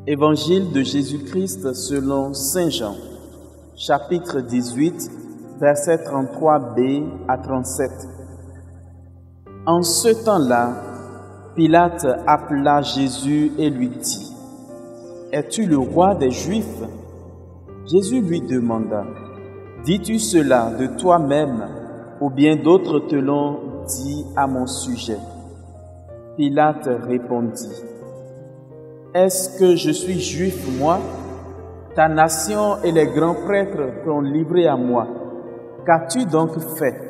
Évangile de Jésus-Christ selon Saint Jean, chapitre 18, versets 33b à 37. En ce temps-là, Pilate appela Jésus et lui dit : « Es-tu le roi des Juifs ?» Jésus lui demanda : « Dis-tu cela de toi-même ou bien d'autres te l'ont dit à mon sujet ?» Pilate répondit : « Est-ce que je suis juif, moi ? Ta nation et les grands prêtres t'ont livré à moi. Qu'as-tu donc fait ?»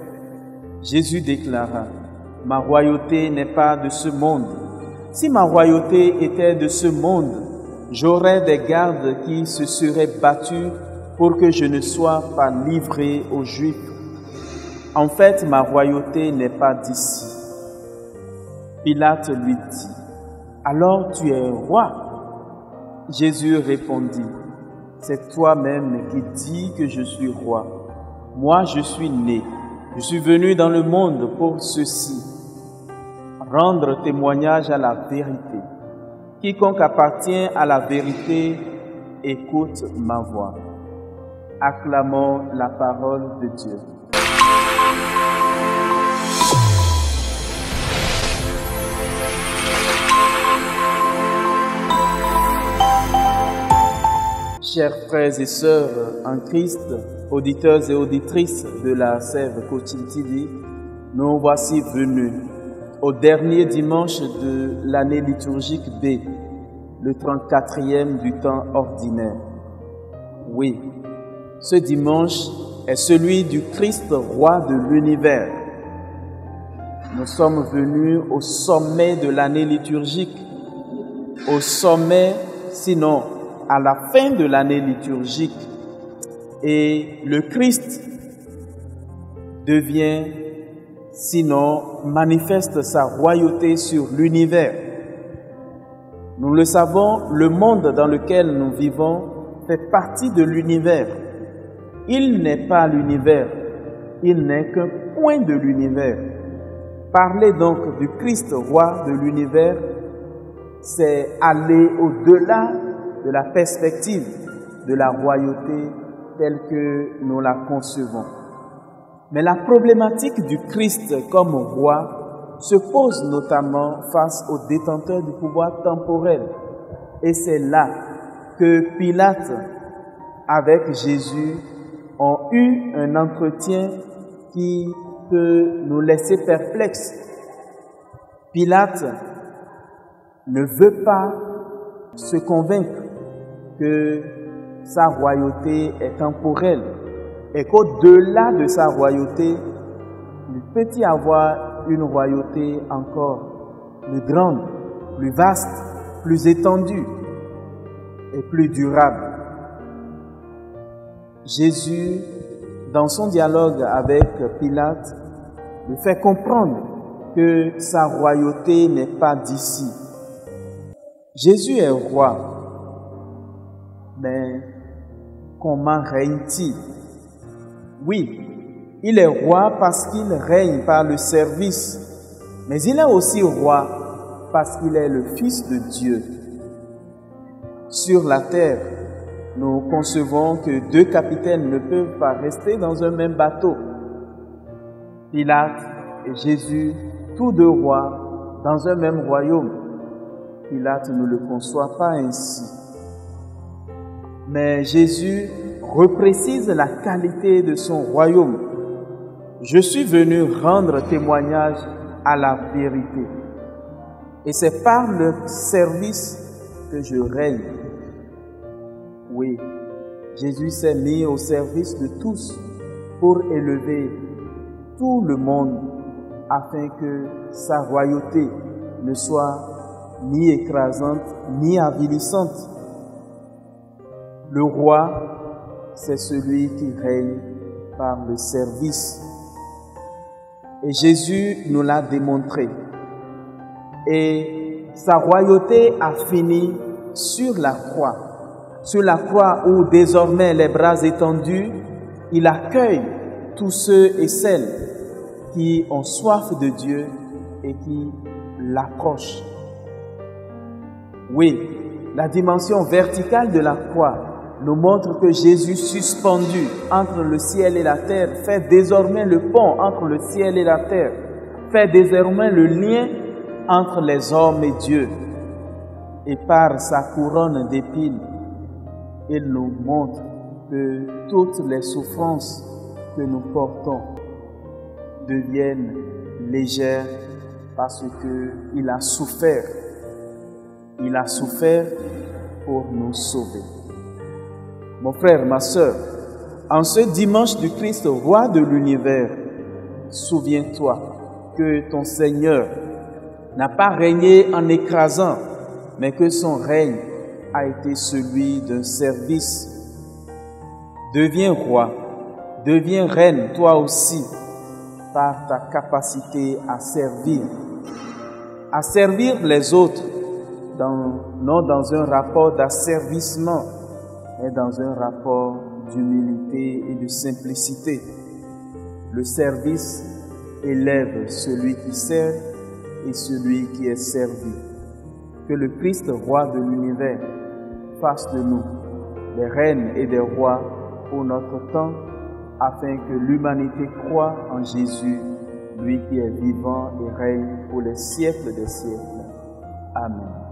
Jésus déclara : « Ma royauté n'est pas de ce monde. Si ma royauté était de ce monde, j'aurais des gardes qui se seraient battus pour que je ne sois pas livré aux Juifs. En fait, ma royauté n'est pas d'ici. » Pilate lui dit : « Alors tu es roi ?» Jésus répondit : « C'est toi-même qui dis que je suis roi. Moi, je suis né. Je suis venu dans le monde pour ceci, rendre témoignage à la vérité. Quiconque appartient à la vérité écoute ma voix. » Acclamons la parole de Dieu. Chers frères et sœurs en Christ, auditeurs et auditrices de la Sève Coaching TV, nous voici venus au dernier dimanche de l'année liturgique B, le 34e du temps ordinaire. Oui, ce dimanche est celui du Christ roi de l'univers. Nous sommes venus au sommet de l'année liturgique, au sommet, sinon à la fin de l'année liturgique, et le Christ devient, sinon manifeste sa royauté sur l'univers. Nous le savons, le monde dans lequel nous vivons fait partie de l'univers. Il n'est pas l'univers, il n'est qu'un point de l'univers. Parler donc du Christ roi de l'univers, c'est aller au-delà de la perspective de la royauté telle que nous la concevons. Mais la problématique du Christ comme roi se pose notamment face aux détenteurs du pouvoir temporel. Et c'est là que Pilate, avec Jésus, ont eu un entretien qui peut nous laisser perplexes. Pilate ne veut pas se convaincre que sa royauté est temporelle et qu'au-delà de sa royauté, il peut y avoir une royauté encore plus grande, plus vaste, plus étendue et plus durable. Jésus, dans son dialogue avec Pilate, lui fait comprendre que sa royauté n'est pas d'ici. Jésus est roi. Mais comment règne-t-il? Oui, il est roi parce qu'il règne par le service, mais il est aussi roi parce qu'il est le Fils de Dieu. Sur la terre, nous concevons que deux capitaines ne peuvent pas rester dans un même bateau. Pilate et Jésus, tous deux rois, dans un même royaume. Pilate ne le conçoit pas ainsi. Mais Jésus reprécise la qualité de son royaume. Je suis venu rendre témoignage à la vérité. Et c'est par le service que je règne. Oui, Jésus s'est mis au service de tous pour élever tout le monde afin que sa royauté ne soit ni écrasante ni avilissante. Le roi, c'est celui qui règne par le service. Et Jésus nous l'a démontré. Et sa royauté a fini sur la croix. Sur la croix où désormais les bras étendus, il accueille tous ceux et celles qui ont soif de Dieu et qui l'approchent. Oui, La dimension verticale de la croix nous montre que Jésus, suspendu entre le ciel et la terre, fait désormais le pont entre le ciel et la terre, fait désormais le lien entre les hommes et Dieu. Et par sa couronne d'épines, il nous montre que toutes les souffrances que nous portons deviennent légères parce qu'il a souffert. Il a souffert pour nous sauver. Mon frère, ma sœur, en ce dimanche du Christ, roi de l'univers, souviens-toi que ton Seigneur n'a pas régné en écrasant, mais que son règne a été celui d'un service. Deviens roi, deviens reine toi aussi, par ta capacité à servir les autres, non dans un rapport d'asservissement, mais dans un rapport d'humilité et de simplicité. Le service élève celui qui sert et celui qui est servi. Que le Christ, roi de l'univers, fasse de nous des reines et des rois pour notre temps, afin que l'humanité croie en Jésus, lui qui est vivant et règne pour les siècles des siècles. Amen.